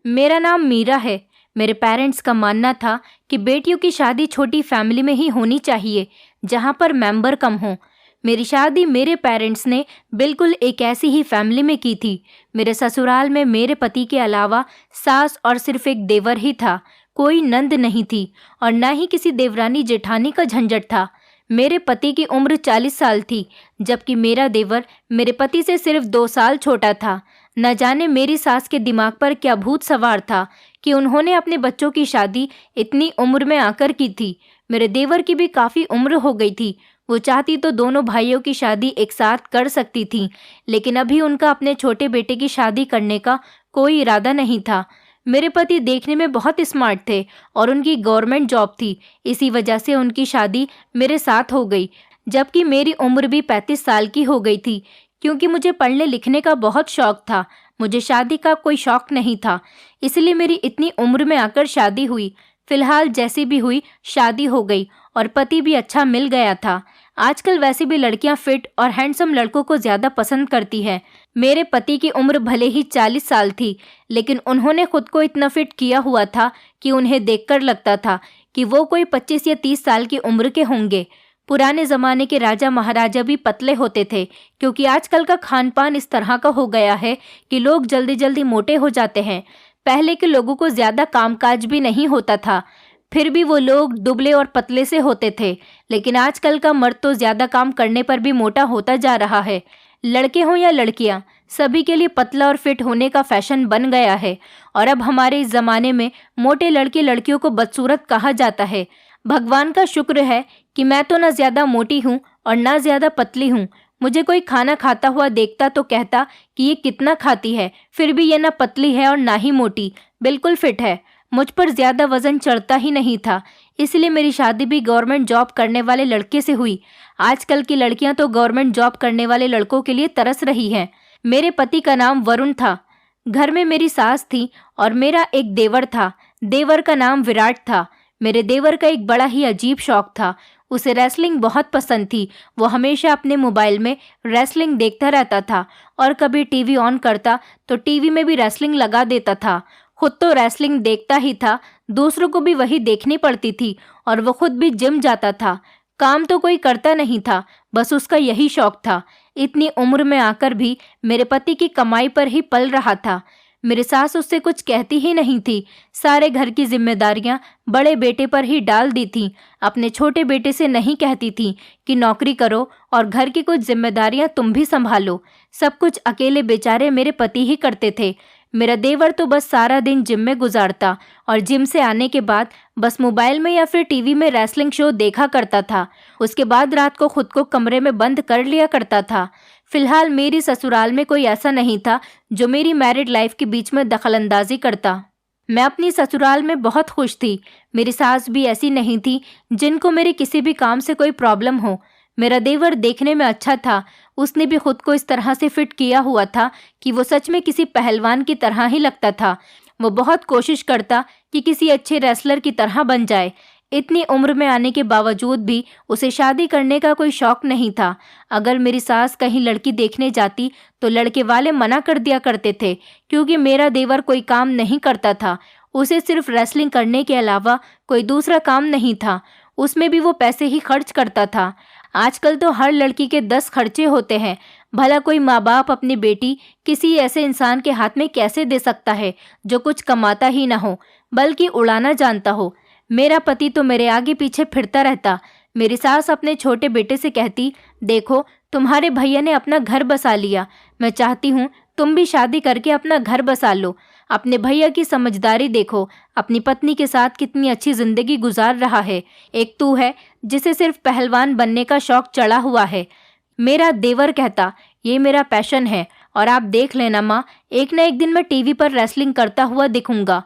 मेरा नाम मीरा है। मेरे पेरेंट्स का मानना था कि बेटियों की शादी छोटी फैमिली में ही होनी चाहिए, जहां पर मेंबर कम हो। मेरी शादी मेरे पेरेंट्स ने बिल्कुल एक ऐसी ही फैमिली में की थी। मेरे ससुराल में मेरे पति के अलावा सास और सिर्फ एक देवर ही था। कोई नंद नहीं थी और न ही किसी देवरानी जेठानी का झंझट था। मेरे पति की उम्र 40 साल थी, जबकि मेरा देवर मेरे पति से सिर्फ 2 साल छोटा था। न जाने मेरी सास के दिमाग पर क्या भूत सवार था कि उन्होंने अपने बच्चों की शादी इतनी उम्र में आकर की थी। मेरे देवर की भी काफ़ी उम्र हो गई थी। वो चाहती तो दोनों भाइयों की शादी एक साथ कर सकती थी, लेकिन अभी उनका अपने छोटे बेटे की शादी करने का कोई इरादा नहीं था। मेरे पति देखने में बहुत स्मार्ट थे और उनकी गवर्नमेंट जॉब थी। इसी वजह से उनकी शादी मेरे साथ हो गई, जबकि मेरी उम्र भी 35 साल की हो गई थी। क्योंकि मुझे पढ़ने लिखने का बहुत शौक था, मुझे शादी का कोई शौक नहीं था, इसलिए मेरी इतनी उम्र में आकर शादी हुई। फिलहाल जैसी भी हुई शादी हो गई और पति भी अच्छा मिल गया था। आजकल वैसे भी लड़कियां फिट और हैंडसम लड़कों को ज़्यादा पसंद करती हैं। मेरे पति की उम्र भले ही 40 साल थी, लेकिन उन्होंने खुद को इतना फिट किया हुआ था कि उन्हें देखकर लगता था कि वो कोई 25 या 30 साल की उम्र के होंगे। पुराने ज़माने के राजा महाराजा भी पतले होते थे, क्योंकि आजकल का खान पान इस तरह का हो गया है कि लोग जल्दी जल्दी मोटे हो जाते हैं। पहले के लोगों को ज़्यादा कामकाज भी नहीं होता था, फिर भी वो लोग दुबले और पतले से होते थे। लेकिन आजकल का मर्द तो ज़्यादा काम करने पर भी मोटा होता जा रहा है। लड़के हों या लड़कियां, सभी के लिए पतला और फिट होने का फैशन बन गया है। और अब हमारे इस ज़माने में मोटे लड़के लड़कियों को बदसूरत कहा जाता है। भगवान का शुक्र है कि मैं तो ना ज़्यादा मोटी हूँ और ना ज़्यादा पतली हूँ। मुझे कोई खाना खाता हुआ देखता तो कहता कि ये कितना खाती है, फिर भी ये ना पतली है और ना ही मोटी, बिल्कुल फिट है। मुझ पर ज़्यादा वज़न चढ़ता ही नहीं था, इसलिए मेरी शादी भी गवर्नमेंट जॉब करने वाले लड़के से हुई। आजकल की लड़कियां तो गवर्नमेंट जॉब करने वाले लड़कों के लिए तरस रही हैं। मेरे पति का नाम वरुण था। घर में मेरी सास थी और मेरा एक देवर था। देवर का नाम विराट था। मेरे देवर का एक बड़ा ही अजीब शौक था। उसे रेसलिंग बहुत पसंद थी। वो हमेशा अपने मोबाइल में रेसलिंग देखता रहता था और कभी टीवी ऑन करता तो टीवी में भी रेसलिंग लगा देता था। खुद तो रेसलिंग देखता ही था, दूसरों को भी वही देखनी पड़ती थी और वो खुद भी जिम जाता था। काम तो कोई करता नहीं था, बस उसका यही शौक था। इतनी उम्र में आकर भी मेरे पति की कमाई पर ही पल रहा था। मेरी सास उससे कुछ कहती ही नहीं थी। सारे घर की जिम्मेदारियां बड़े बेटे पर ही डाल दी थी। अपने छोटे बेटे से नहीं कहती थी कि नौकरी करो और घर की कुछ जिम्मेदारियां तुम भी संभालो। सब कुछ अकेले बेचारे मेरे पति ही करते थे। मेरा देवर तो बस सारा दिन जिम में गुजारता और जिम से आने के बाद बस मोबाइल में या फिर टीवी में रेसलिंग शो देखा करता था। उसके बाद रात को खुद को कमरे में बंद कर लिया करता था। फिलहाल मेरी ससुराल में कोई ऐसा नहीं था जो मेरी मैरिड लाइफ के बीच में दखलंदाजी करता। मैं अपनी ससुराल में बहुत खुश थी। मेरी सास भी ऐसी नहीं थी जिनको मेरे किसी भी काम से कोई प्रॉब्लम हो। मेरा देवर देखने में अच्छा था। उसने भी खुद को इस तरह से फिट किया हुआ था कि वो सच में किसी पहलवान की तरह ही लगता था। वो बहुत कोशिश करता कि किसी अच्छे रेसलर की तरह बन जाए। इतनी उम्र में आने के बावजूद भी उसे शादी करने का कोई शौक नहीं था। अगर मेरी सास कहीं लड़की देखने जाती तो लड़के वाले मना कर दिया करते थे, क्योंकि मेरा देवर कोई काम नहीं करता था। उसे सिर्फ रेसलिंग करने के अलावा कोई दूसरा काम नहीं था। उसमें भी वो पैसे ही खर्च करता था। आजकल तो हर लड़की के 10 खर्चे होते हैं। भला कोई माँ बाप अपनी बेटी किसी ऐसे इंसान के हाथ में कैसे दे सकता है जो कुछ कमाता ही ना हो, बल्कि उड़ाना जानता हो। मेरा पति तो मेरे आगे पीछे फिरता रहता। मेरी सास अपने छोटे बेटे से कहती, देखो तुम्हारे भैया ने अपना घर बसा लिया, मैं चाहती हूँ तुम भी शादी करके अपना घर बसा लो। अपने भैया की समझदारी देखो, अपनी पत्नी के साथ कितनी अच्छी जिंदगी गुजार रहा है। एक तू है जिसे सिर्फ पहलवान बनने का शौक चढ़ा हुआ है। मेरा देवर कहता, ये मेरा पैशन है और आप देख लेना माँ, एक न एक दिन मैं टीवी पर रेसलिंग करता हुआ दिखूंगा।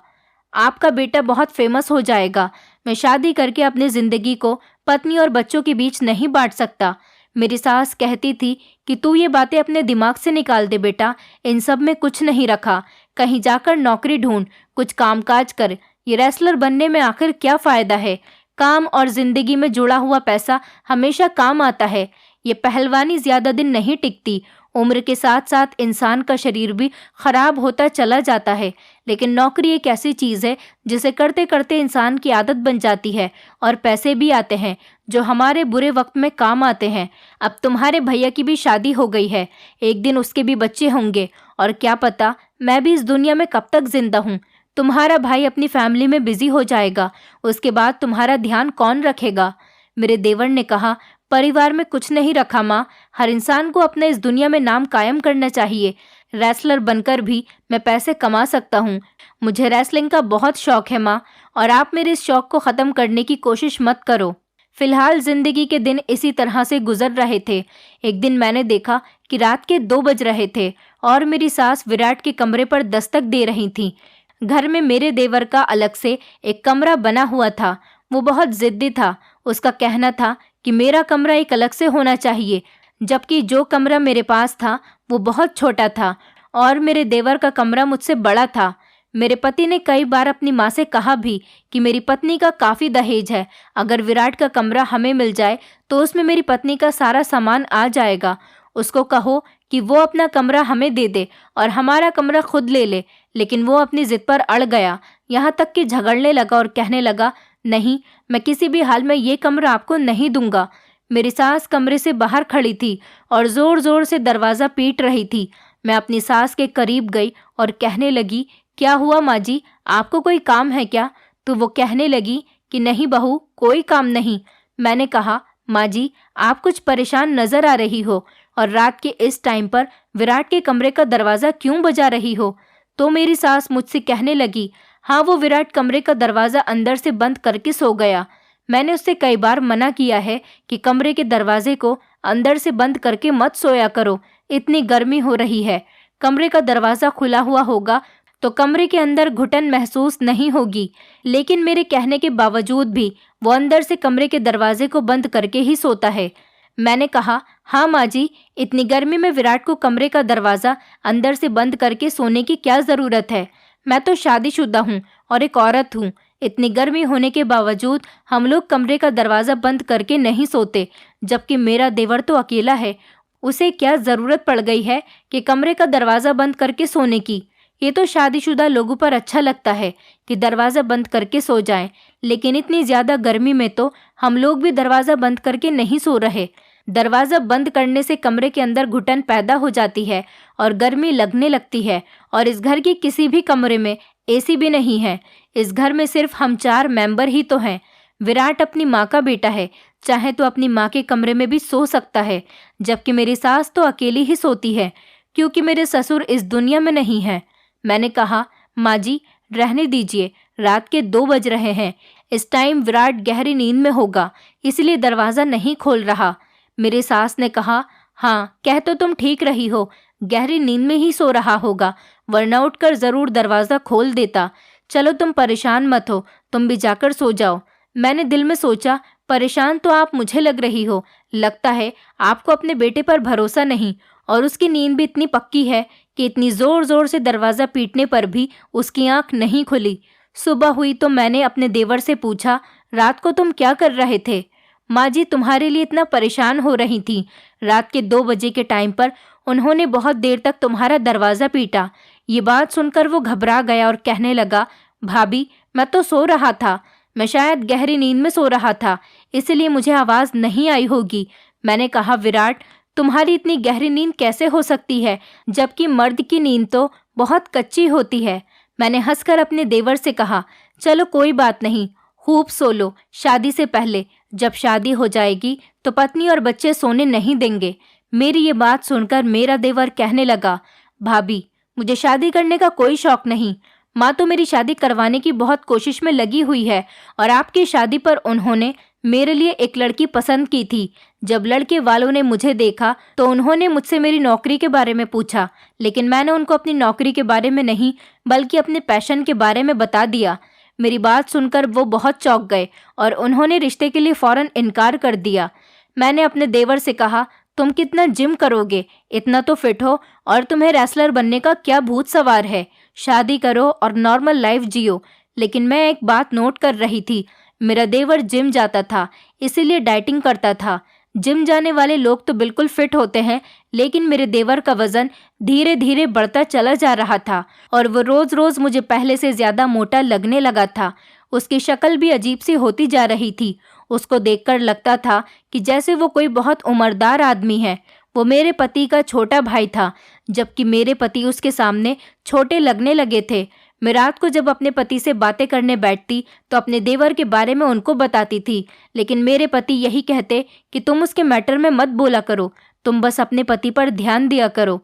आपका बेटा बहुत फेमस हो जाएगा। मैं शादी करके अपनी जिंदगी को पत्नी और बच्चों के बीच नहीं बांट सकता। मेरी सास कहती थी कि तू ये बातें अपने दिमाग से निकाल दे बेटा, इन सब में कुछ नहीं रखा। कहीं जाकर नौकरी ढूंढ, कुछ कामकाज कर। ये रेसलर बनने में आखिर क्या फ़ायदा है? काम और ज़िंदगी में जुड़ा हुआ पैसा हमेशा काम आता है। ये पहलवानी ज़्यादा दिन नहीं टिकती। उम्र के साथ साथ इंसान का शरीर भी खराब होता चला जाता है, लेकिन नौकरी एक ऐसी चीज़ है जिसे करते करते इंसान की आदत बन जाती है और पैसे भी आते हैं जो हमारे बुरे वक्त में काम आते हैं। अब तुम्हारे भैया की भी शादी हो गई है, एक दिन उसके भी बच्चे होंगे और क्या पता मैं भी इस दुनिया में कब तक जिंदा हूँ। तुम्हारा भाई अपनी फैमिली में बिजी हो जाएगा, उसके बाद तुम्हारा ध्यान कौन रखेगा? मेरे देवर ने कहा, परिवार में कुछ नहीं रखा माँ, हर इंसान को अपने इस दुनिया में नाम कायम करना चाहिए। रेसलर बनकर भी मैं पैसे कमा सकता हूँ। मुझे रेसलिंग का बहुत शौक है माँ, और आप मेरे इस शौक को ख़त्म करने की कोशिश मत करो। फिलहाल जिंदगी के दिन इसी तरह से गुजर रहे थे। एक दिन मैंने देखा कि रात के 2 बज रहे थे और मेरी सास विराट के कमरे पर दस्तक दे रही थी। घर में मेरे देवर का अलग से एक कमरा बना हुआ था। वो बहुत जिद्दी था। उसका कहना था कि मेरा कमरा एक अलग से होना चाहिए, जबकि जो कमरा मेरे पास था वो बहुत छोटा था और मेरे देवर का कमरा मुझसे बड़ा था। मेरे पति ने कई बार अपनी माँ से कहा भी कि मेरी पत्नी का काफ़ी दहेज है, अगर विराट का कमरा हमें मिल जाए तो उसमें मेरी पत्नी का सारा सामान आ जाएगा। उसको कहो कि वो अपना कमरा हमें दे दे और हमारा कमरा खुद ले ले। लेकिन वो अपनी जिद पर अड़ गया, यहाँ तक कि झगड़ने लगा और कहने लगा, नहीं, मैं किसी भी हाल में ये कमरा आपको नहीं दूंगा। मेरी सास कमरे से बाहर खड़ी थी और ज़ोर ज़ोर से दरवाज़ा पीट रही थी। मैं अपनी सास के करीब गई और कहने लगी, क्या हुआ माँ जी, आपको कोई काम है क्या? तो वो कहने लगी कि नहीं बहू, कोई काम नहीं। मैंने कहा, माँ जी, आप कुछ परेशान नज़र आ रही हो और रात के इस टाइम पर विराट के कमरे का दरवाज़ा क्यों बजा रही हो? तो मेरी सास मुझसे कहने लगी, हाँ, वो विराट कमरे का दरवाज़ा अंदर से बंद करके सो गया। मैंने उससे कई बार मना किया है कि कमरे के दरवाजे को अंदर से बंद करके मत सोया करो, इतनी गर्मी हो रही है। कमरे का दरवाज़ा खुला हुआ होगा तो कमरे के अंदर घुटन महसूस नहीं होगी। लेकिन मेरे कहने के बावजूद भी वो अंदर से कमरे के दरवाजे को बंद करके ही सोता है। मैंने कहा, हाँ माँ जी, इतनी गर्मी में विराट को कमरे का दरवाज़ा अंदर से बंद करके सोने की क्या ज़रूरत है? मैं तो शादीशुदा हूँ और एक औरत हूँ। इतनी गर्मी होने के बावजूद हम लोग कमरे का दरवाज़ा बंद करके नहीं सोते, जबकि मेरा देवर तो अकेला है। उसे क्या ज़रूरत पड़ गई है कि कमरे का दरवाज़ा बंद करके सोने की? ये तो शादीशुदा लोगों पर अच्छा लगता है कि दरवाज़ा बंद करके सो जाएं, लेकिन इतनी ज़्यादा गर्मी में तो हम लोग भी दरवाज़ा बंद करके नहीं सो रहे। दरवाज़ा बंद करने से कमरे के अंदर घुटन पैदा हो जाती है और गर्मी लगने लगती है। और इस घर की किसी भी कमरे में एसी भी नहीं है। इस घर में सिर्फ हम 4 मेंबर ही तो हैं। विराट अपनी माँ का बेटा है, चाहे तो अपनी माँ के कमरे में भी सो सकता है, जबकि मेरी सास तो अकेली ही सोती है क्योंकि मेरे ससुर इस दुनिया में नहीं हैं। मैंने कहा, माँ जी, रहने दीजिए, रात के 2 बज रहे हैं। इस टाइम विराट गहरी नींद में होगा, इसलिए दरवाज़ा नहीं खोल रहा। मेरी सास ने कहा, हाँ, कह तो तुम ठीक रही हो, गहरी नींद में ही सो रहा होगा, वरना उठकर ज़रूर दरवाज़ा खोल देता। चलो तुम परेशान मत हो, तुम भी जाकर सो जाओ। मैंने दिल में सोचा, परेशान तो आप मुझे लग रही हो, लगता है आपको अपने बेटे पर भरोसा नहीं, और उसकी नींद भी इतनी पक्की है कि इतनी ज़ोर ज़ोर से दरवाज़ा पीटने पर भी उसकी आंख नहीं खुली। सुबह हुई तो मैंने अपने देवर से पूछा, रात को तुम क्या कर रहे थे? माँ जी तुम्हारे लिए इतना परेशान हो रही थी। रात के 2 बजे के टाइम पर उन्होंने बहुत देर तक तुम्हारा दरवाज़ा पीटा। ये बात सुनकर वो घबरा गया और कहने लगा, भाभी, मैं तो सो रहा था, मैं शायद गहरी नींद में सो रहा था, इसलिए मुझे आवाज़ नहीं आई होगी। मैंने कहा, विराट, तुम्हारी इतनी गहरी नींद कैसे हो सकती है, जबकि मर्द की नींद तो बहुत कच्ची होती है। मैंने हंसकर अपने देवर से कहा, चलो कोई बात नहीं, खूब सो लो, शादी से पहले, जब शादी हो जाएगी तो पत्नी और बच्चे सोने नहीं देंगे। मेरी ये बात सुनकर मेरा देवर कहने लगा, भाभी, मुझे शादी करने का कोई शौक नहीं। माँ तो मेरी शादी करवाने की बहुत कोशिश में लगी हुई है और आपकी शादी पर उन्होंने मेरे लिए एक लड़की पसंद की थी। जब लड़के वालों ने मुझे देखा तो उन्होंने मुझसे मेरी नौकरी के बारे में पूछा, लेकिन मैंने उनको अपनी नौकरी के बारे में नहीं बल्कि अपने पैशन के बारे में बता दिया। मेरी बात सुनकर वो बहुत चौंक गए और उन्होंने रिश्ते के लिए फ़ौरन इनकार कर दिया। मैंने अपने देवर से कहा, तुम कितना जिम करोगे, इतना तो फिट हो, और तुम्हें रेसलर बनने का क्या भूत सवार है। शादी करो और नॉर्मल लाइफ जियो। लेकिन मैं एक बात नोट कर रही थी, मेरा देवर जिम जाता था, इसीलिए डाइटिंग करता था। जिम जाने वाले लोग तो बिल्कुल फिट होते हैं, लेकिन मेरे देवर का वजन धीरे धीरे बढ़ता चला जा रहा था और वो रोज रोज मुझे पहले से ज्यादा मोटा लगने लगा था। उसकी शक्ल भी अजीब सी होती जा रही थी। उसको देखकर लगता था कि जैसे वो कोई बहुत उम्रदार आदमी है। वो मेरे पति का छोटा भाई था, जबकि मेरे पति उसके सामने छोटे लगने लगे थे। मैं रात को जब अपने पति से बातें करने बैठती तो अपने देवर के बारे में उनको बताती थी, लेकिन मेरे पति यही कहते कि तुम उसके मैटर में मत बोला करो, तुम बस अपने पति पर ध्यान दिया करो।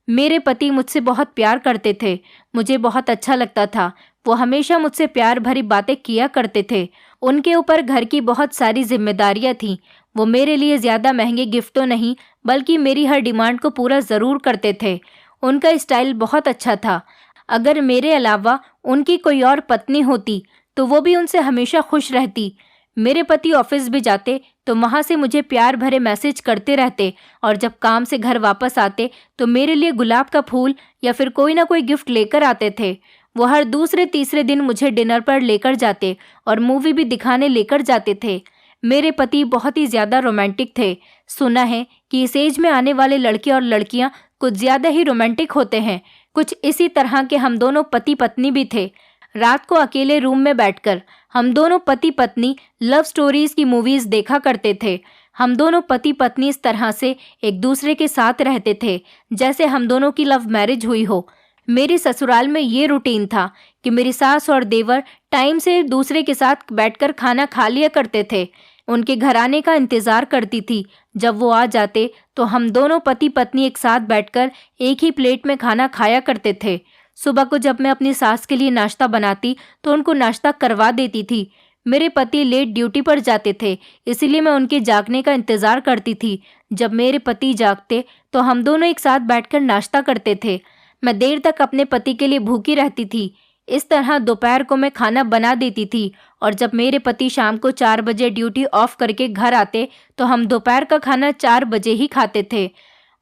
मेरे पति मुझसे बहुत प्यार करते थे। मुझे बहुत अच्छा लगता था। वो हमेशा मुझसे प्यार भरी बातें किया करते थे। उनके ऊपर घर की बहुत सारी जिम्मेदारियां थीं। वो मेरे लिए ज़्यादा महंगे गिफ्ट तो नहीं, बल्कि मेरी हर डिमांड को पूरा ज़रूर करते थे। उनका स्टाइल बहुत अच्छा था। अगर मेरे अलावा उनकी कोई और पत्नी होती तो वो भी उनसे हमेशा खुश रहती। मेरे पति ऑफिस भी जाते तो वहाँ से मुझे प्यार भरे मैसेज करते रहते, और जब काम से घर वापस आते तो मेरे लिए गुलाब का फूल या फिर कोई ना कोई गिफ्ट लेकर आते थे। वो हर दूसरे तीसरे दिन मुझे डिनर पर लेकर जाते और मूवी भी दिखाने लेकर जाते थे। मेरे पति बहुत ही ज़्यादा रोमांटिक थे। सुना है कि इस एज में आने वाले लड़के और लड़कियां कुछ ज़्यादा ही रोमांटिक होते हैं। कुछ इसी तरह के हम दोनों पति पत्नी भी थे। रात को अकेले रूम में बैठकर हम दोनों पति पत्नी लव स्टोरीज की मूवीज देखा करते थे। हम दोनों पति पत्नी इस तरह से एक दूसरे के साथ रहते थे जैसे हम दोनों की लव मैरिज हुई हो। मेरे ससुराल में ये रूटीन था कि मेरी सास और देवर टाइम से दूसरे के साथ बैठकर खाना खा लिया करते थे। उनके घर आने का इंतज़ार करती थी। जब वो आ जाते तो हम दोनों पति पत्नी एक साथ बैठकर एक ही प्लेट में खाना खाया करते थे। सुबह को जब मैं अपनी सास के लिए नाश्ता बनाती तो उनको नाश्ता करवा देती थी। मेरे पति लेट ड्यूटी पर जाते थे, इसलिए मैं उनके जागने का इंतज़ार करती थी। जब मेरे पति जागते तो हम दोनों एक साथ बैठकर नाश्ता करते थे। मैं देर तक अपने पति के लिए भूखी रहती थी। इस तरह दोपहर को मैं खाना बना देती थी, और जब मेरे पति शाम को 4 बजे ड्यूटी ऑफ करके घर आते तो हम दोपहर का खाना 4 बजे ही खाते थे।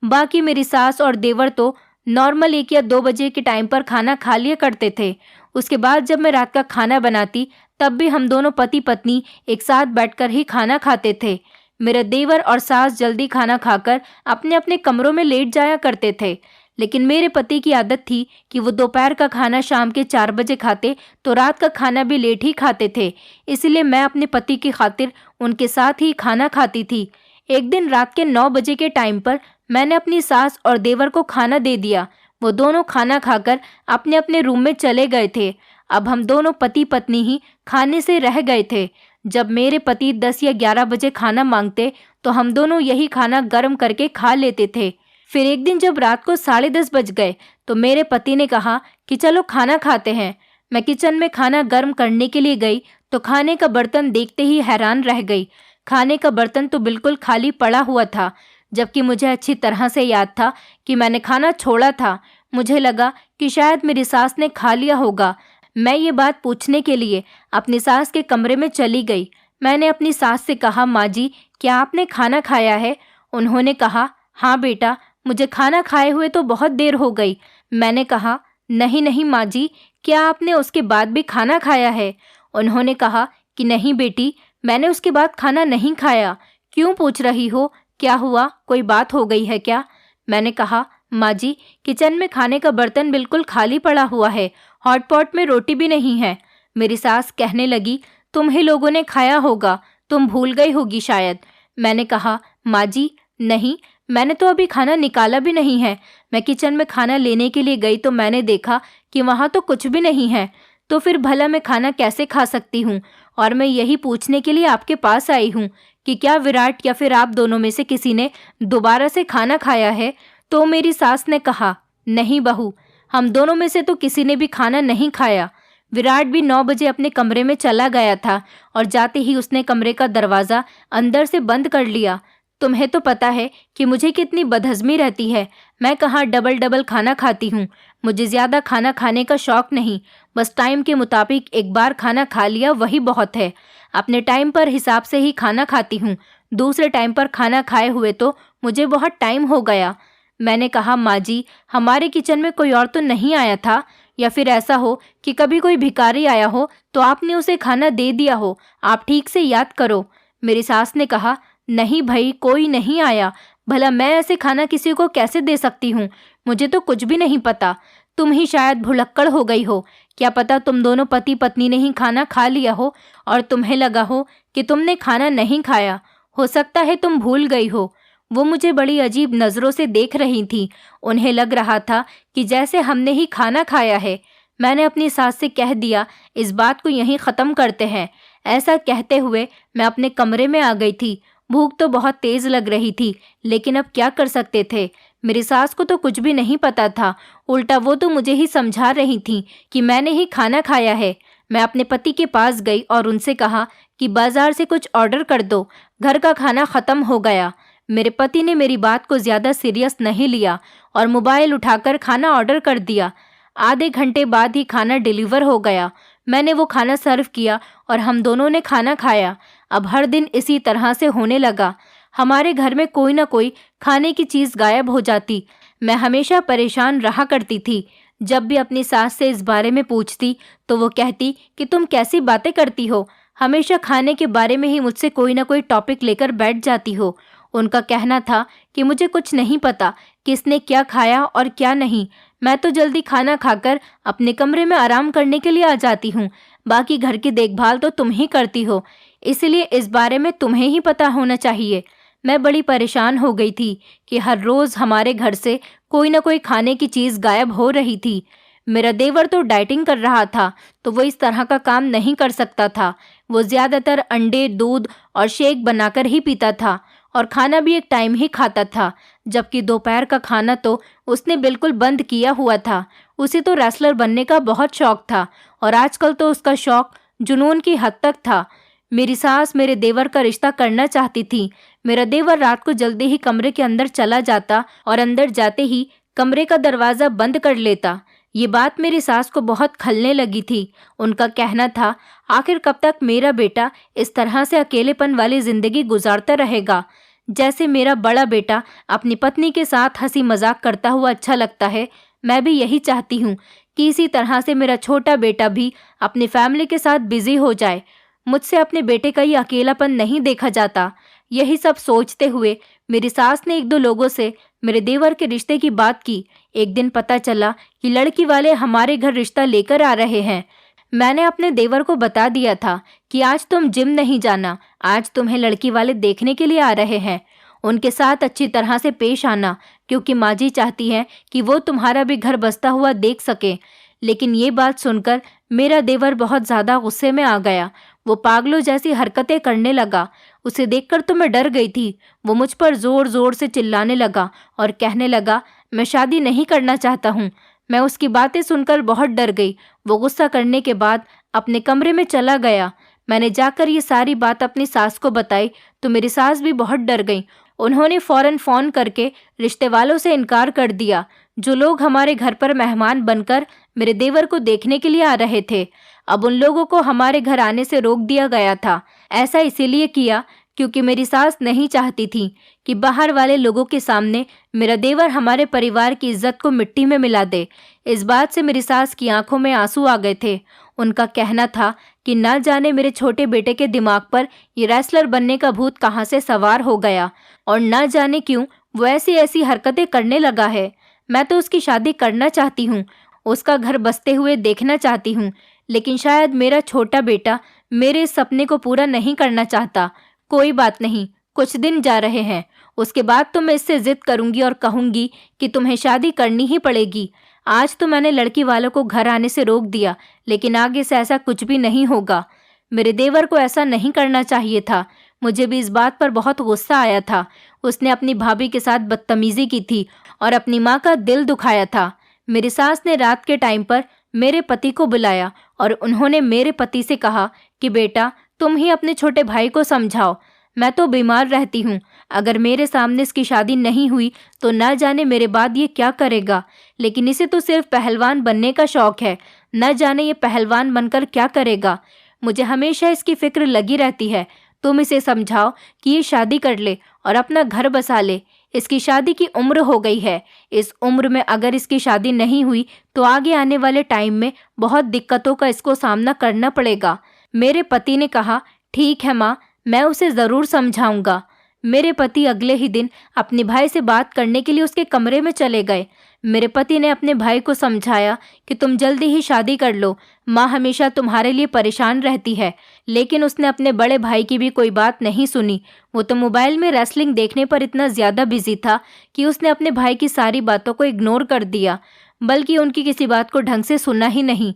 बाकी मेरी सास और देवर तो नॉर्मल 1 या 2 बजे के टाइम पर खाना खा लिया करते थे। उसके बाद जब मैं रात का खाना बनाती तब भी हम दोनों पति पत्नी एक साथ बैठकर ही खाना खाते थे। मेरे देवर और सास जल्दी खाना खाकर अपने अपने कमरों में लेट जाया करते थे, लेकिन मेरे पति की आदत थी कि वो दोपहर का खाना शाम के 4 बजे खाते तो रात का खाना भी लेट ही खाते थे। इसलिए मैं अपने पति की खातिर उनके साथ ही खाना खाती थी। एक दिन रात के 9 बजे के टाइम पर मैंने अपनी सास और देवर को खाना दे दिया। वो दोनों खाना खाकर अपने अपने रूम में चले गए थे। अब हम दोनों पति पत्नी ही खाने से रह गए थे। जब मेरे पति 10 या 11 बजे खाना मांगते तो हम दोनों यही खाना गर्म करके खा लेते थे। फिर एक दिन जब रात को 10:30 बज गए तो मेरे पति ने कहा कि चलो खाना खाते हैं। मैं किचन में खाना गर्म करने के लिए गई तो खाने का बर्तन देखते ही हैरान रह गई। खाने का बर्तन तो बिल्कुल खाली पड़ा हुआ था, जबकि मुझे अच्छी तरह से याद था कि मैंने खाना छोड़ा था। मुझे लगा कि शायद मेरी सास ने खा लिया होगा। मैं ये बात पूछने के लिए अपनी सास के कमरे में चली गई। मैंने अपनी सास से कहा, माँ जी, क्या आपने खाना खाया है? उन्होंने कहा, हाँ बेटा, मुझे खाना खाए हुए तो बहुत देर हो गई। मैंने कहा, नहीं नहीं माँ जी, क्या आपने उसके बाद भी खाना खाया है? उन्होंने कहा कि नहीं बेटी, मैंने उसके बाद खाना नहीं खाया। क्यों पूछ रही हो? क्या हुआ? कोई बात हो गई है क्या? मैंने कहा, माँ जी, किचन में खाने का बर्तन बिल्कुल खाली पड़ा हुआ है, हॉटपॉट में रोटी भी नहीं है। मेरी सास कहने लगी, तुम्हें लोगों ने खाया होगा, तुम भूल गई होगी शायद। मैंने कहा, माँ जी, नहीं, मैंने तो अभी खाना निकाला भी नहीं है। मैं किचन में खाना लेने के लिए गई तो मैंने देखा कि वहाँ तो कुछ भी नहीं है। तो फिर भला मैं खाना कैसे खा सकती हूँ? और मैं यही पूछने के लिए आपके पास आई हूँ कि क्या विराट या फिर आप दोनों में से किसी ने दोबारा से खाना खाया है? तो मेरी सास ने कहा, नहीं बहू, हम दोनों में से तो किसी ने भी खाना नहीं खाया। विराट भी 9 बजे अपने कमरे में चला गया था और जाते ही उसने कमरे का दरवाज़ा अंदर से बंद कर लिया। तुम्हें तो पता है कि मुझे कितनी बदहज़मी रहती है। मैं कहाँ डबल डबल खाना खाती हूँ। मुझे ज़्यादा खाना खाने का शौक़ नहीं, बस टाइम के मुताबिक एक बार खाना खा लिया वही बहुत है। अपने टाइम पर हिसाब से ही खाना खाती हूँ। दूसरे टाइम पर खाना खाए हुए तो मुझे बहुत टाइम हो गया। मैंने कहा, माँ जी, हमारे किचन में कोई और तो नहीं आया था? या फिर ऐसा हो कि कभी कोई भिखारी आया हो तो आपने उसे खाना दे दिया हो? आप ठीक से याद करो। मेरी सास ने कहा, नहीं भाई, कोई नहीं आया। भला मैं ऐसे खाना किसी को कैसे दे सकती हूँ? मुझे तो कुछ भी नहीं पता। तुम ही शायद भुलक्कड़ हो गई हो। क्या पता तुम दोनों पति पत्नी ने ही खाना खा लिया हो और तुम्हें लगा हो कि तुमने खाना नहीं खाया। हो सकता है तुम भूल गई हो। वो मुझे बड़ी अजीब नज़रों से देख रही थी। उन्हें लग रहा था कि जैसे हमने ही खाना खाया है। मैंने अपनी सास से कह दिया, इस बात को यहीं ख़त्म करते हैं। ऐसा कहते हुए मैं अपने कमरे में आ गई थी। भूख तो बहुत तेज़ लग रही थी, लेकिन अब क्या कर सकते थे। मेरी सास को तो कुछ भी नहीं पता था। उल्टा वो तो मुझे ही समझा रही थी कि मैंने ही खाना खाया है। मैं अपने पति के पास गई और उनसे कहा कि बाजार से कुछ ऑर्डर कर दो, घर का खाना ख़त्म हो गया। मेरे पति ने मेरी बात को ज़्यादा सीरियस नहीं लिया और मोबाइल उठाकर खाना ऑर्डर कर दिया। आधे घंटे बाद ही खाना डिलीवर हो गया। मैंने वो खाना सर्व किया और हम दोनों ने खाना खाया। अब हर दिन इसी तरह से होने लगा। हमारे घर में कोई ना कोई खाने की चीज़ गायब हो जाती। मैं हमेशा परेशान रहा करती थी। जब भी अपनी सास से इस बारे में पूछती तो वो कहती कि तुम कैसी बातें करती हो, हमेशा खाने के बारे में ही मुझसे कोई ना कोई टॉपिक लेकर बैठ जाती हो। उनका कहना था कि मुझे कुछ नहीं पता किसने क्या खाया और क्या नहीं। मैं तो जल्दी खाना खाकर अपने कमरे में आराम करने के लिए आ जाती हूँ। बाकी घर की देखभाल तो तुम ही करती हो, इसलिए इस बारे में तुम्हें ही पता होना चाहिए। मैं बड़ी परेशान हो गई थी कि हर रोज़ हमारे घर से कोई ना कोई खाने की चीज़ गायब हो रही थी। मेरा देवर तो डाइटिंग कर रहा था, तो वो इस तरह का काम नहीं कर सकता था। वो ज़्यादातर अंडे, दूध और शेक बनाकर ही पीता था और खाना भी एक टाइम ही खाता था, जबकि दोपहर का खाना तो उसने बिल्कुल बंद किया हुआ था। उसे तो रेसलर बनने का बहुत शौक था और आजकल तो उसका शौक जुनून की हद तक था। मेरी सास मेरे देवर का रिश्ता करना चाहती थी। मेरा देवर रात को जल्दी ही कमरे के अंदर चला जाता और अंदर जाते ही कमरे का दरवाज़ा बंद कर लेता। ये बात मेरी सास को बहुत खलने लगी थी। उनका कहना था, आखिर कब तक मेरा बेटा इस तरह से अकेलेपन वाली ज़िंदगी गुजारता रहेगा। जैसे मेरा बड़ा बेटा अपनी पत्नी के साथ हंसी मजाक करता हुआ अच्छा लगता है, मैं भी यही चाहती हूँ कि इसी तरह से मेरा छोटा बेटा भी अपनी फैमिली के साथ बिजी हो जाए। मुझसे अपने बेटे का ये अकेलापन नहीं देखा जाता। यही सब सोचते हुए मेरी सास ने एक दो लोगों से मेरे देवर के रिश्ते की बात की। एक दिन पता चला कि लड़की वाले हमारे घर रिश्ता लेकर आ रहे हैं। मैंने अपने देवर को बता दिया था कि आज तुम जिम नहीं जाना, आज तुम्हें लड़की वाले देखने के लिए आ रहे हैं। उनके साथ अच्छी तरह से पेश आना, क्योंकि माँ जी चाहती हैं कि वो तुम्हारा भी घर बसता हुआ देख सके। लेकिन ये बात सुनकर मेरा देवर बहुत ज़्यादा गुस्से में आ गया। वो पागलों जैसी हरकतें करने लगा। उसे देखकर तो मैं डर गई थी। वो मुझ पर ज़ोर ज़ोर से चिल्लाने लगा और कहने लगा, मैं शादी नहीं करना चाहता हूँ। मैं उसकी बातें सुनकर बहुत डर गई। वो गुस्सा करने के बाद अपने कमरे में चला गया। मैंने जाकर ये सारी बात अपनी सास को बताई तो मेरी सास भी बहुत डर गई। उन्होंने फ़ौरन फ़ोन करके रिश्ते वालों से इनकार कर दिया, जो लोग हमारे घर पर मेहमान बनकर मेरे देवर को देखने के लिए आ रहे थे। अब उन लोगों को हमारे घर आने से रोक दिया गया था। ऐसा इसीलिए किया क्योंकि मेरी सास नहीं चाहती थी कि बाहर वाले लोगों के सामने मेरा देवर हमारे परिवार की इज्जत को मिट्टी में मिला दे। इस बात से मेरी सास की आंखों में आंसू आ गए थे। उनका कहना था कि ना जाने मेरे छोटे बेटे के दिमाग पर ये रेसलर बनने का भूत कहाँ से सवार हो गया और ना जाने क्यों वो ऐसी ऐसी हरकतें करने लगा है। मैं तो उसकी शादी करना चाहती हूँ, उसका घर बसते हुए देखना चाहती हूँ, लेकिन शायद मेरा छोटा बेटा मेरे इस सपने को पूरा नहीं करना चाहता। कोई बात नहीं, कुछ दिन जा रहे हैं, उसके बाद तो मैं इससे जिद करूंगी और कहूंगी कि तुम्हें शादी करनी ही पड़ेगी। आज तो मैंने लड़की वालों को घर आने से रोक दिया, लेकिन आगे से ऐसा कुछ भी नहीं होगा। मेरे देवर को ऐसा नहीं करना चाहिए था। मुझे भी इस बात पर बहुत गुस्सा आया था। उसने अपनी भाभी के साथ बदतमीजी की थी और अपनी माँ का दिल दुखाया था। मेरी सास ने रात के टाइम पर मेरे पति को बुलाया और उन्होंने मेरे पति से कहा कि बेटा, तुम ही अपने छोटे भाई को समझाओ। मैं तो बीमार रहती हूँ, अगर मेरे सामने इसकी शादी नहीं हुई तो ना जाने मेरे बाद ये क्या करेगा। लेकिन इसे तो सिर्फ पहलवान बनने का शौक है, न जाने ये पहलवान बनकर क्या करेगा। मुझे हमेशा इसकी फिक्र लगी रहती है। तुम इसे समझाओ कि ये शादी कर ले और अपना घर बसा ले। इसकी शादी की उम्र हो गई है। इस उम्र में अगर इसकी शादी नहीं हुई तो आगे आने वाले टाइम में बहुत दिक्कतों का इसको सामना करना पड़ेगा। मेरे पति ने कहा, ठीक है माँ, मैं उसे ज़रूर समझाऊंगा। मेरे पति अगले ही दिन अपने भाई से बात करने के लिए उसके कमरे में चले गए। मेरे पति ने अपने भाई को समझाया कि तुम जल्दी ही शादी कर लो, माँ हमेशा तुम्हारे लिए परेशान रहती है। लेकिन उसने अपने बड़े भाई की भी कोई बात नहीं सुनी। वो तो मोबाइल में रेसलिंग देखने पर इतना ज़्यादा बिजी था कि उसने अपने भाई की सारी बातों को इग्नोर कर दिया, बल्कि उनकी किसी बात को ढंग से सुना ही नहीं।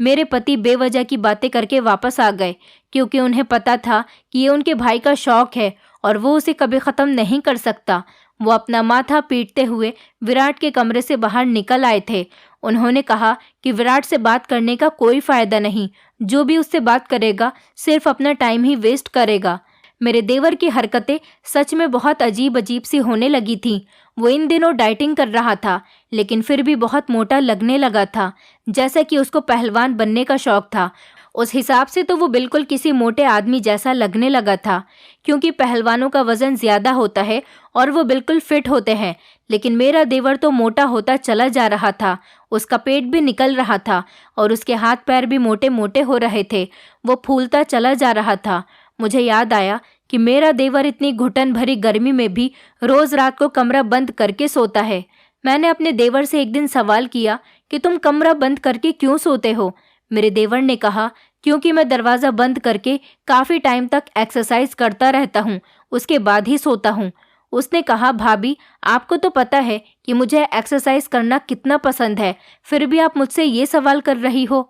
मेरे पति बेवजह की बातें करके वापस आ गए, क्योंकि उन्हें पता था कि ये उनके भाई का शौक है और वो उसे कभी ख़त्म नहीं कर सकता। वो अपना माथा पीटते हुए विराट के कमरे से बाहर निकल आए थे। उन्होंने कहा कि विराट से बात करने का कोई फ़ायदा नहीं, जो भी उससे बात करेगा सिर्फ अपना टाइम ही वेस्ट करेगा। मेरे देवर की हरकतें सच में बहुत अजीब अजीब सी होने लगी थीं। वो इन दिनों डाइटिंग कर रहा था, लेकिन फिर भी बहुत मोटा लगने लगा था, जैसा कि उसको पहलवान बनने का शौक था। उस हिसाब से तो वो बिल्कुल किसी मोटे आदमी जैसा लगने लगा था, क्योंकि पहलवानों का वज़न ज़्यादा होता है और वो बिल्कुल फिट होते हैं। लेकिन मेरा देवर तो मोटा होता चला जा रहा था। उसका पेट भी निकल रहा था और उसके हाथ पैर भी मोटे मोटे हो रहे थे। वो फूलता चला जा रहा था। मुझे याद आया कि मेरा देवर इतनी घुटन भरी गर्मी में भी रोज़ रात को कमरा बंद करके सोता है। मैंने अपने देवर से एक दिन सवाल किया कि तुम कमरा बंद करके क्यों सोते हो? मेरे देवर ने कहा, क्योंकि मैं दरवाज़ा बंद करके काफ़ी टाइम तक एक्सरसाइज करता रहता हूँ, उसके बाद ही सोता हूँ। उसने कहा, भाभी आपको तो पता है कि मुझे एक्सरसाइज करना कितना पसंद है, फिर भी आप मुझसे ये सवाल कर रही हो।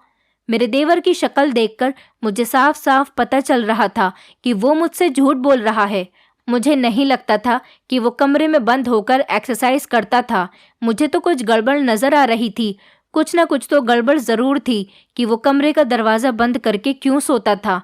मेरे देवर की शक्ल देखकर मुझे साफ साफ पता चल रहा था कि वो मुझसे झूठ बोल रहा है। मुझे नहीं लगता था कि वो कमरे में बंद होकर एक्सरसाइज करता था। मुझे तो कुछ गड़बड़ नज़र आ रही थी। कुछ ना कुछ तो गड़बड़ ज़रूर थी कि वो कमरे का दरवाज़ा बंद करके क्यों सोता था।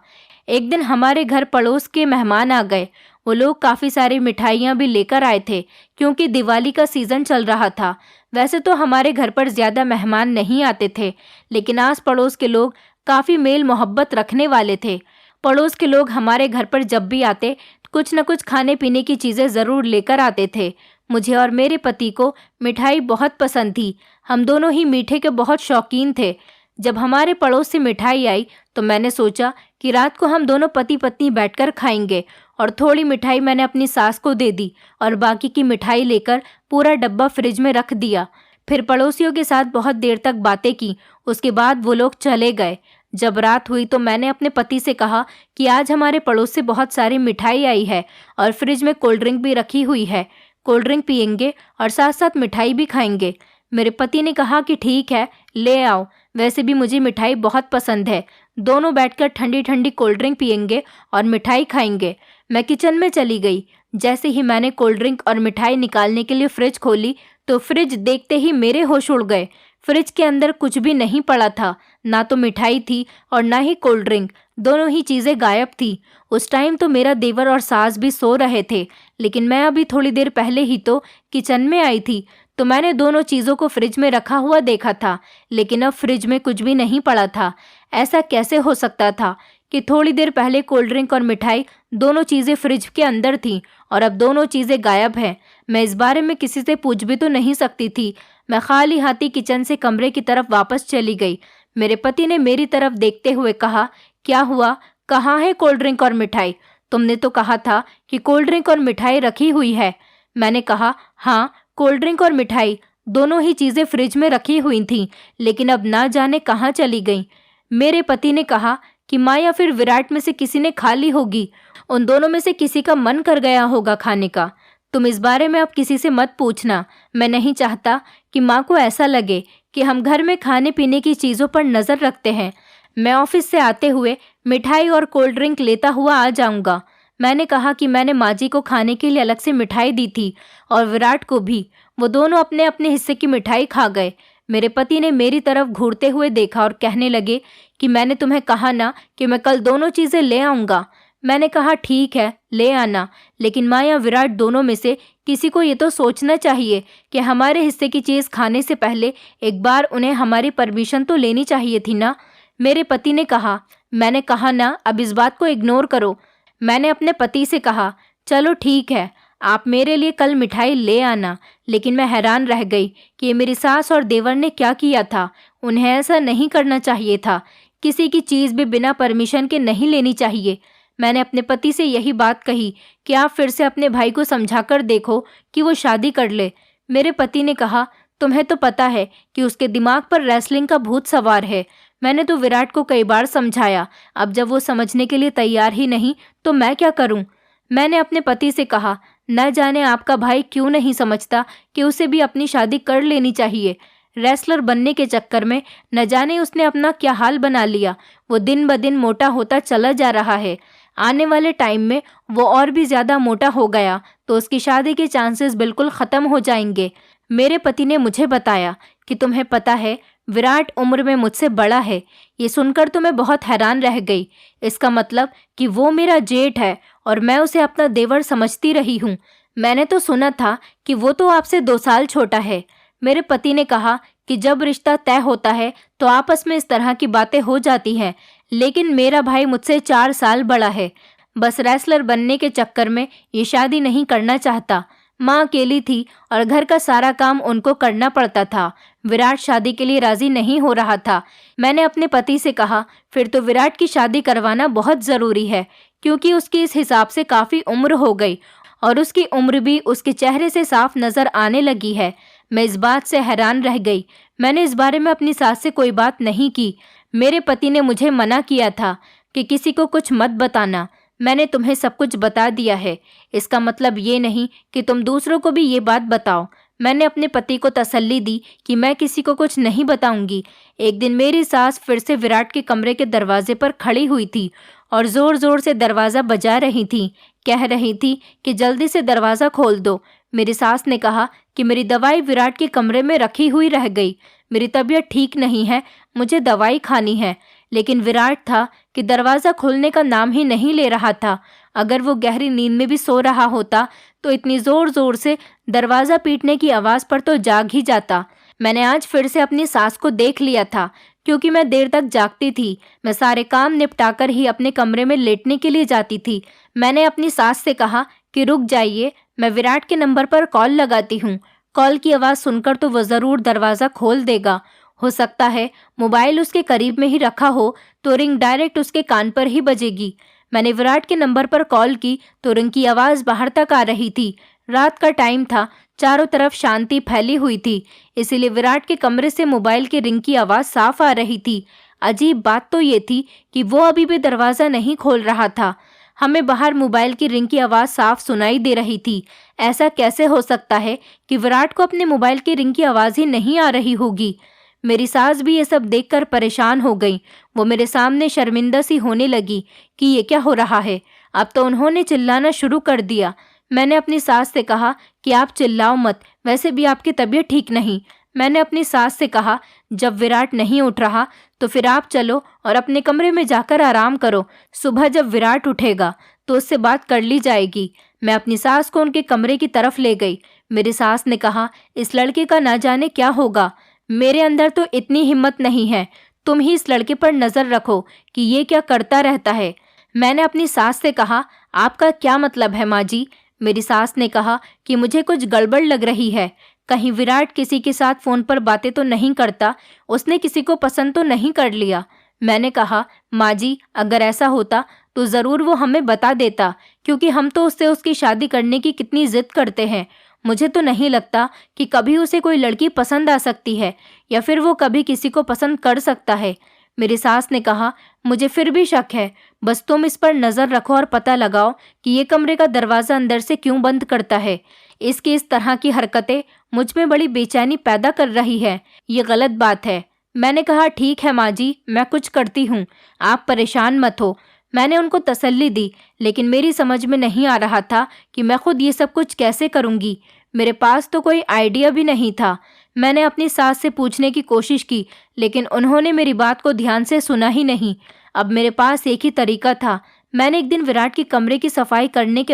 एक दिन हमारे घर पड़ोस के मेहमान आ गए। वो लोग काफ़ी सारी मिठाइयाँ भी लेकर आए थे, क्योंकि दिवाली का सीज़न चल रहा था। वैसे तो हमारे घर पर ज़्यादा मेहमान नहीं आते थे, लेकिन आस पड़ोस के लोग काफ़ी मेल मोहब्बत रखने वाले थे। पड़ोस के लोग हमारे घर पर जब भी आते कुछ न कुछ खाने पीने की चीज़ें ज़रूर लेकर आते थे। मुझे और मेरे पति को मिठाई बहुत पसंद थी। हम दोनों ही मीठे के बहुत शौकीन थे। जब हमारे पड़ोस से मिठाई आई तो मैंने सोचा कि रात को हम दोनों पति पत्नी बैठकर खाएंगे, और थोड़ी मिठाई मैंने अपनी सास को दे दी और बाकी की मिठाई लेकर पूरा डब्बा फ्रिज में रख दिया। फिर पड़ोसियों के साथ बहुत देर तक बातें की। उसके बाद वो लोग चले गए। जब रात हुई तो मैंने अपने पति से कहा कि आज हमारे पड़ोस से बहुत सारी मिठाई आई है और फ्रिज में कोल्ड ड्रिंक भी रखी हुई है। कोल्ड ड्रिंक पियेंगे और साथ साथ मिठाई भी खाएंगे। मेरे पति ने कहा कि ठीक है, ले आओ, वैसे भी मुझे मिठाई बहुत पसंद है। दोनों बैठकर ठंडी ठंडी कोल्ड ड्रिंक पियेंगे और मिठाई खाएंगे। मैं किचन में चली गई। जैसे ही मैंने कोल्ड ड्रिंक और मिठाई निकालने के लिए फ्रिज खोली तो फ्रिज देखते ही मेरे होश उड़ गए। फ्रिज के अंदर कुछ भी नहीं पड़ा था, ना तो मिठाई थी और ना ही कोल्ड ड्रिंक। दोनों ही चीज़ें गायब थी। उस टाइम तो मेरा देवर और सास भी सो रहे थे, लेकिन मैं अभी थोड़ी देर पहले ही तो किचन में आई थी, तो मैंने दोनों चीज़ों को फ्रिज में रखा हुआ देखा था, लेकिन अब फ्रिज में कुछ भी नहीं पड़ा था। ऐसा कैसे हो सकता था कि थोड़ी देर पहले कोल्ड ड्रिंक और मिठाई दोनों चीज़ें फ्रिज के अंदर थीं और अब दोनों चीज़ें गायब हैं। मैं इस बारे में किसी से पूछ भी तो नहीं सकती थी। मैं खाली हाथी किचन से कमरे की तरफ वापस चली गई। मेरे पति ने मेरी तरफ देखते हुए कहा, क्या हुआ, कहाँ है कोल्ड ड्रिंक और मिठाई? तुमने तो कहा था कि कोल्ड ड्रिंक और मिठाई रखी हुई है। मैंने कहा, हाँ, कोल्ड ड्रिंक और मिठाई दोनों ही चीज़ें फ्रिज में रखी हुई थीं, लेकिन अब ना जाने कहाँ चली गईं। मेरे पति ने कहा कि माँ या फिर विराट में से किसी ने खा ली होगी। उन दोनों में से किसी का मन कर गया होगा खाने का। तुम इस बारे में अब किसी से मत पूछना। मैं नहीं चाहता कि माँ को ऐसा लगे कि हम घर में खाने पीने की चीज़ों पर नज़र रखते हैं। मैं ऑफिस से आते हुए मिठाई और कोल्ड ड्रिंक लेता हुआ आ जाऊंगा। मैंने कहा कि मैंने माँ जी को खाने के लिए अलग से मिठाई दी थी और विराट को भी। वो दोनों अपने अपने हिस्से की मिठाई खा गए। मेरे पति ने मेरी तरफ घूरते हुए देखा और कहने लगे कि मैंने तुम्हें कहा ना कि मैं कल दोनों चीज़ें ले आऊँगा। मैंने कहा, ठीक है, ले आना, लेकिन माँ या विराट दोनों में से किसी को ये तो सोचना चाहिए कि हमारे हिस्से की चीज़ खाने से पहले एक बार उन्हें हमारी परमिशन तो लेनी चाहिए थी ना। मेरे पति ने कहा, मैंने कहा ना, अब इस बात को इग्नोर करो। मैंने अपने पति से कहा, चलो ठीक है, आप मेरे लिए कल मिठाई ले आना। लेकिन मैं हैरान रह गई कि मेरी सास और देवर ने क्या किया था। उन्हें ऐसा नहीं करना चाहिए था। किसी की चीज़ भी बिना परमिशन के नहीं लेनी चाहिए। मैंने अपने पति से यही बात कही कि आप फिर से अपने भाई को समझाकर देखो कि वो शादी कर ले। मेरे पति ने कहा, तुम्हें तो पता है कि उसके दिमाग पर रेसलिंग का भूत सवार है। मैंने तो विराट को कई बार समझाया, अब जब वो समझने के लिए तैयार ही नहीं तो मैं क्या करूं? मैंने अपने पति से कहा, न जाने आपका भाई क्यों नहीं समझता कि उसे भी अपनी शादी कर लेनी चाहिए। रेसलर बनने के चक्कर में न जाने उसने अपना क्या हाल बना लिया। वो दिन ब दिन मोटा होता चला जा रहा है। आने वाले टाइम में वो और भी ज़्यादा मोटा हो गया तो उसकी शादी के चांसेस बिल्कुल ख़त्म हो जाएंगे। मेरे पति ने मुझे बताया कि तुम्हें पता है विराट उम्र में मुझसे बड़ा है। ये सुनकर तो मैं बहुत हैरान रह गई। इसका मतलब कि वो मेरा जेठ है और मैं उसे अपना देवर समझती रही हूँ। मैंने तो सुना था कि वो तो आपसे 2 साल छोटा है। मेरे पति ने कहा कि जब रिश्ता तय होता है तो आपस में इस तरह की बातें हो जाती हैं, लेकिन मेरा भाई मुझसे 4 साल बड़ा है। बस रेसलर बनने के चक्कर में ये शादी नहीं करना चाहता। माँ अकेली थी और घर का सारा काम उनको करना पड़ता था। विराट शादी के लिए राजी नहीं हो रहा था। मैंने अपने पति से कहा, फिर तो विराट की शादी करवाना बहुत ज़रूरी है, क्योंकि उसकी इस हिसाब से काफ़ी उम्र हो गई और उसकी उम्र भी उसके चेहरे से साफ नज़र आने लगी है। मैं इस बात से हैरान रह गई। मैंने इस बारे में अपनी सास से कोई बात नहीं की। मेरे पति ने मुझे मना किया था कि किसी को कुछ मत बताना। मैंने तुम्हें सब कुछ बता दिया है, इसका मतलब ये नहीं कि तुम दूसरों को भी ये बात बताओ। मैंने अपने पति को तसल्ली दी कि मैं किसी को कुछ नहीं बताऊंगी। एक दिन मेरी सास फिर से विराट के कमरे के दरवाजे पर खड़ी हुई थी और ज़ोर ज़ोर से दरवाज़ा बजा रही थी। कह रही थी कि जल्दी से दरवाज़ा खोल दो। मेरी सास ने कहा कि मेरी दवाई विराट के कमरे में रखी हुई रह गई। मेरी तबीयत ठीक नहीं है, मुझे दवाई खानी है। लेकिन विराट था कि दरवाज़ा खुलने का नाम ही नहीं ले रहा था। अगर वो गहरी नींद में भी सो रहा होता तो इतनी ज़ोर ज़ोर से दरवाज़ा पीटने की आवाज़ पर तो जाग ही जाता। मैंने आज फिर से अपनी सास को देख लिया था, क्योंकि मैं देर तक जागती थी। मैं सारे काम निपटाकर ही अपने कमरे में लेटने के लिए जाती थी। मैंने अपनी सास से कहा कि रुक जाइए, मैं विराट के नंबर पर कॉल लगाती हूँ। कॉल की आवाज़ सुनकर तो वो ज़रूर दरवाज़ा खोल देगा। हो सकता है मोबाइल उसके करीब में ही रखा हो तो रिंग डायरेक्ट उसके कान पर ही बजेगी। मैंने विराट के नंबर पर कॉल की तो रिंग की आवाज़ बाहर तक आ रही थी। रात का टाइम था, चारों तरफ शांति फैली हुई थी, इसीलिए विराट के कमरे से मोबाइल की रिंग की आवाज़ साफ आ रही थी। अजीब बात तो ये थी कि वो अभी भी दरवाज़ा नहीं खोल रहा था। हमें बाहर मोबाइल की रिंग की आवाज़ साफ सुनाई दे रही थी। ऐसा कैसे हो सकता है कि विराट को अपने मोबाइल की रिंग की आवाज़ ही नहीं आ रही होगी। मेरी सास भी ये सब देखकर परेशान हो गई। वो मेरे सामने शर्मिंदा सी होने लगी कि ये क्या हो रहा है। अब तो उन्होंने चिल्लाना शुरू कर दिया। मैंने अपनी सास से कहा कि आप चिल्लाओ मत, वैसे भी आपकी तबीयत ठीक नहीं। मैंने अपनी सास से कहा, जब विराट नहीं उठ रहा तो फिर आप चलो और अपने कमरे में जाकर आराम करो। सुबह जब विराट उठेगा तो उससे बात कर ली जाएगी। मैं अपनी सास को उनके कमरे की तरफ ले गई। मेरी सास ने कहा, इस लड़के का ना जाने क्या होगा। मेरे अंदर तो इतनी हिम्मत नहीं है। तुम ही इस लड़के पर नज़र रखो कि ये क्या करता रहता है। मैंने अपनी सास से कहा, आपका क्या मतलब है माँ जी? मेरी सास ने कहा कि मुझे कुछ गड़बड़ लग रही है। कहीं विराट किसी के साथ फ़ोन पर बातें तो नहीं करता, उसने किसी को पसंद तो नहीं कर लिया। मैंने कहा, माँ जी, अगर ऐसा होता तो ज़रूर वो हमें बता देता, क्योंकि हम तो उससे उसकी शादी करने की कितनी ज़िद करते हैं। मुझे तो नहीं लगता कि कभी उसे कोई लड़की पसंद आ सकती है या फिर वो कभी किसी को पसंद कर सकता है। मेरी सास ने कहा, मुझे फिर भी शक है, बस तुम इस पर नज़र रखो और पता लगाओ कि ये कमरे का दरवाज़ा अंदर से क्यों बंद करता है। इसकी इस तरह की हरकतें मुझ में बड़ी बेचैनी पैदा कर रही है। ये गलत बात है। मैंने कहा, ठीक है माँ जी, मैं कुछ करती हूँ, आप परेशान मत हो। मैंने उनको तसल्ली दी, लेकिन मेरी समझ में नहीं आ रहा था कि मैं खुद ये सब कुछ कैसे करूँगी। मेरे पास तो कोई आइडिया भी नहीं था। मैंने अपनी सास से पूछने की कोशिश की, लेकिन उन्होंने मेरी बात को ध्यान से सुना ही नहीं। अब मेरे पास एक ही तरीका था। मैंने एक दिन विराट के कमरे की सफाई करने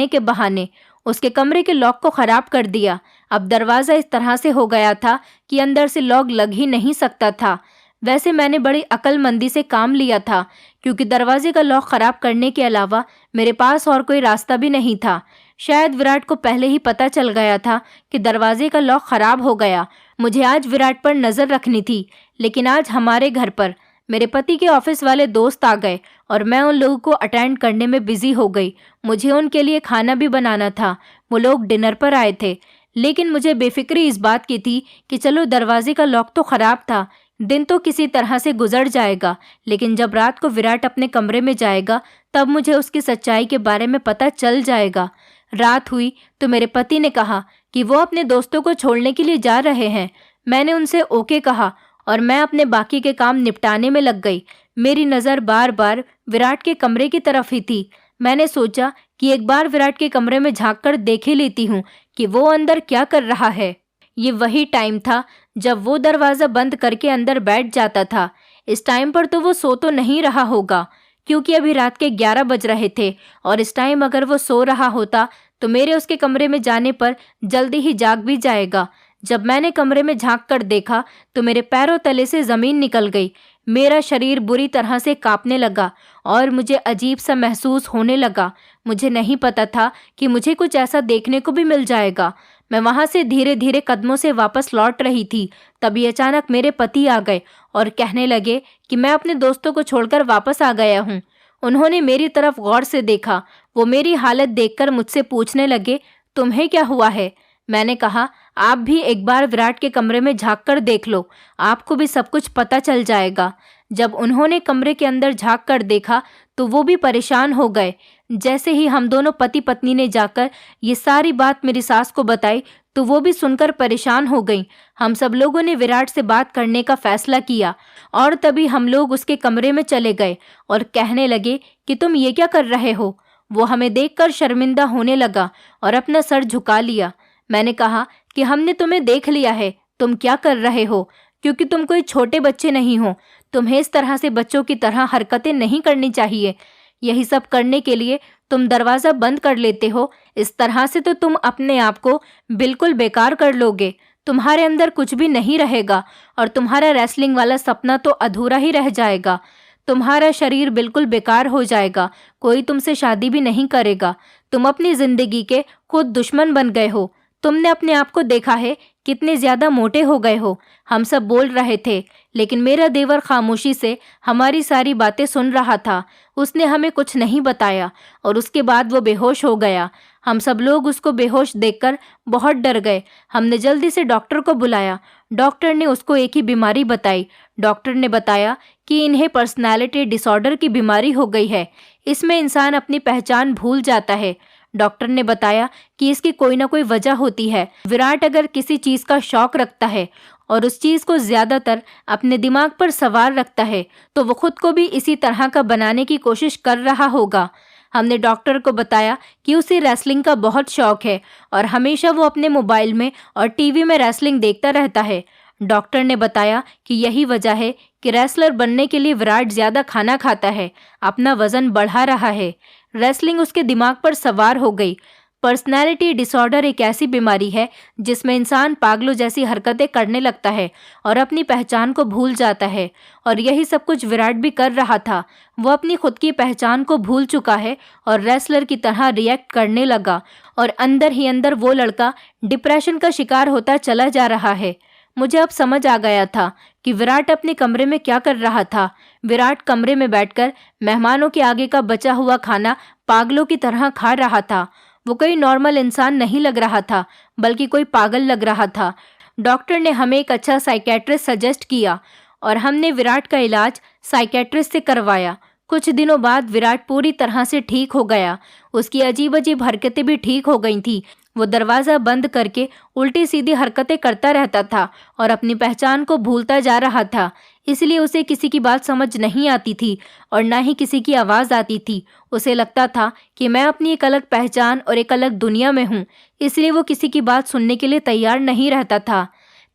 के बहाने उसके कमरे के लॉक को ख़राब कर दिया। अब दरवाज़ा इस तरह से हो गया था कि अंदर से लॉक लग ही नहीं सकता था। वैसे मैंने बड़ी अक्लमंदी से काम लिया था, क्योंकि दरवाजे का लॉक ख़राब करने के अलावा मेरे पास और कोई रास्ता भी नहीं था। शायद विराट को पहले ही पता चल गया था कि दरवाजे का लॉक ख़राब हो गया। मुझे आज विराट पर नज़र रखनी थी, लेकिन आज हमारे घर पर। मेरे पति के ऑफिस वाले दोस्त आ गए और मैं उन लोगों को अटेंड करने में बिजी हो गई। मुझे उनके लिए खाना भी बनाना था। वो लोग डिनर पर आए थे, लेकिन मुझे बेफिक्री इस बात की थी कि चलो दरवाजे का लॉक तो खराब था, दिन तो किसी तरह से गुजर जाएगा, लेकिन जब रात को विराट अपने कमरे में जाएगा तब मुझे उसकी सच्चाई के बारे में पता चल जाएगा। रात हुई तो मेरे पति ने कहा कि वो अपने दोस्तों को छोड़ने के लिए जा रहे हैं। मैंने उनसे ओके कहा और मैं अपने बाकी के काम निपटाने में लग गई। मेरी नज़र बार बार विराट के कमरे की तरफ ही थी। मैंने सोचा कि एक बार विराट के कमरे में झांक कर देख ही लेती हूँ कि वो अंदर क्या कर रहा है। ये वही टाइम था जब वो दरवाज़ा बंद करके अंदर बैठ जाता था। इस टाइम पर तो वो सो तो नहीं रहा होगा, क्योंकि अभी रात के 11 बज रहे थे और इस टाइम अगर वो सो रहा होता तो मेरे उसके कमरे में जाने पर जल्दी ही जाग भी जाएगा। जब मैंने कमरे में झांक कर देखा तो मेरे पैरों तले से ज़मीन निकल गई। मेरा शरीर बुरी तरह से कांपने लगा और मुझे अजीब सा महसूस होने लगा। मुझे नहीं पता था कि मुझे कुछ ऐसा देखने को भी मिल जाएगा। मैं वहाँ से धीरे धीरे कदमों से वापस लौट रही थी, तभी अचानक मेरे पति आ गए और कहने लगे कि मैं अपने दोस्तों को छोड़कर वापस आ गया हूँ। उन्होंने मेरी तरफ गौर से देखा। वो मेरी हालत देखकर मुझसे पूछने लगे, तुम्हें क्या हुआ है? मैंने कहा, आप भी एक बार विराट के कमरे में झांक कर देख लो, आपको भी सब कुछ पता चल जाएगा। जब उन्होंने कमरे के अंदर झांक कर देखा तो वो भी परेशान हो गए। जैसे ही हम दोनों पति पत्नी ने जाकर ये सारी बात मेरी सास को बताई तो वो भी सुनकर परेशान हो गई। हम सब लोगों ने विराट से बात करने का फैसला किया और तभी हम लोग उसके कमरे में चले गए और कहने लगे कि तुम ये क्या कर रहे हो? वो हमें देखकर शर्मिंदा होने लगा और अपना सर झुका लिया। मैंने कहा कि हमने तुम्हें देख लिया है, तुम क्या कर रहे हो, क्योंकि तुम कोई छोटे बच्चे नहीं हो। तुम्हें इस तरह से बच्चों की तरह हरकतें नहीं करनी चाहिए। यही सब करने के लिए तुम दरवाज़ा बंद कर लेते हो। इस तरह से तो तुम अपने आप को बिल्कुल बेकार कर लोगे। तुम्हारे अंदर कुछ भी नहीं रहेगा और तुम्हारा रेसलिंग वाला सपना तो अधूरा ही रह जाएगा। तुम्हारा शरीर बिल्कुल बेकार हो जाएगा, कोई तुमसे शादी भी नहीं करेगा। तुम अपनी ज़िंदगी के खुद दुश्मन बन गए हो। तुमने अपने आप को देखा है कितने ज़्यादा मोटे हो गए हो। हम सब बोल रहे थे, लेकिन मेरा देवर खामोशी से हमारी सारी बातें सुन रहा था। उसने हमें कुछ नहीं बताया और उसके बाद वो बेहोश हो गया। हम सब लोग उसको बेहोश देखकर बहुत डर गए। हमने जल्दी से डॉक्टर को बुलाया। डॉक्टर ने उसको एक ही बीमारी बताई। डॉक्टर ने बताया कि इन्हें पर्सनैलिटी डिसऑर्डर की बीमारी हो गई है। इसमें इंसान अपनी पहचान भूल जाता है। डॉक्टर ने बताया कि इसकी कोई ना कोई वजह होती है। विराट अगर किसी चीज़ का शौक रखता है और उस चीज़ को ज़्यादातर अपने दिमाग पर सवार रखता है तो वो खुद को भी इसी तरह का बनाने की कोशिश कर रहा होगा। हमने डॉक्टर को बताया कि उसे रेसलिंग का बहुत शौक है और हमेशा वो अपने मोबाइल में और टीवी में रेसलिंग देखता रहता है। डॉक्टर ने बताया कि यही वजह है कि रेसलर बनने के लिए विराट ज़्यादा खाना खाता है, अपना वज़न बढ़ा रहा है। रेसलिंग उसके दिमाग पर सवार हो गई। पर्सनैलिटी डिसऑर्डर एक ऐसी बीमारी है जिसमें इंसान पागलों जैसी हरकतें करने लगता है और अपनी पहचान को भूल जाता है, और यही सब कुछ विराट भी कर रहा था। वो अपनी खुद की पहचान को भूल चुका है और रेसलर की तरह रिएक्ट करने लगा और अंदर ही अंदर वो लड़का डिप्रेशन का शिकार होता चला जा रहा है। मुझे अब समझ आ गया था कि विराट अपने कमरे में क्या कर रहा था। विराट कमरे में बैठकर मेहमानों के आगे का बचा हुआ खाना पागलों की तरह खा रहा था। वो कोई नॉर्मल इंसान नहीं लग रहा था, बल्कि कोई पागल लग रहा था। डॉक्टर ने हमें एक अच्छा साइकेट्रिस्ट सजेस्ट किया और हमने विराट का इलाज साइकेट्रिस्ट से करवाया। कुछ दिनों बाद विराट पूरी तरह से ठीक हो गया। उसकी अजीब अजीब हरकतें भी ठीक हो गई थी। वो दरवाज़ा बंद करके उल्टी सीधी हरकतें करता रहता था और अपनी पहचान को भूलता जा रहा था। इसलिए उसे किसी की बात समझ नहीं आती थी और ना ही किसी की आवाज़ आती थी। उसे लगता था कि मैं अपनी एक अलग पहचान और एक अलग दुनिया में हूँ, इसलिए वो किसी की बात सुनने के लिए तैयार नहीं रहता था।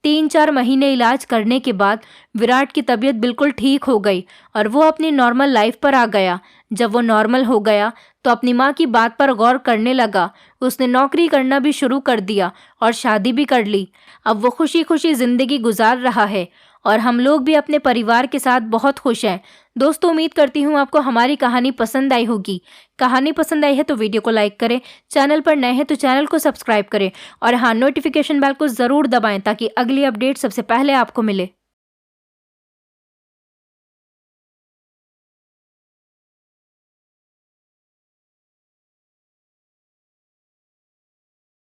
3-4 महीने इलाज करने के बाद विराट की तबीयत बिल्कुल ठीक हो गई और वो अपनी नॉर्मल लाइफ पर आ गया। जब वो नॉर्मल हो गया तो अपनी माँ की बात पर गौर करने लगा। उसने नौकरी करना भी शुरू कर दिया और शादी भी कर ली। अब वो खुशी खुशी ज़िंदगी गुजार रहा है और हम लोग भी अपने परिवार के साथ बहुत खुश हैं। दोस्तों, उम्मीद करती हूँ आपको हमारी कहानी पसंद आई होगी। कहानी पसंद आई है तो वीडियो को लाइक करें, चैनल पर नए हैं तो चैनल को सब्सक्राइब करें और हाँ, नोटिफिकेशन बेल को ज़रूर दबाएं ताकि अगली अपडेट सबसे पहले आपको मिले।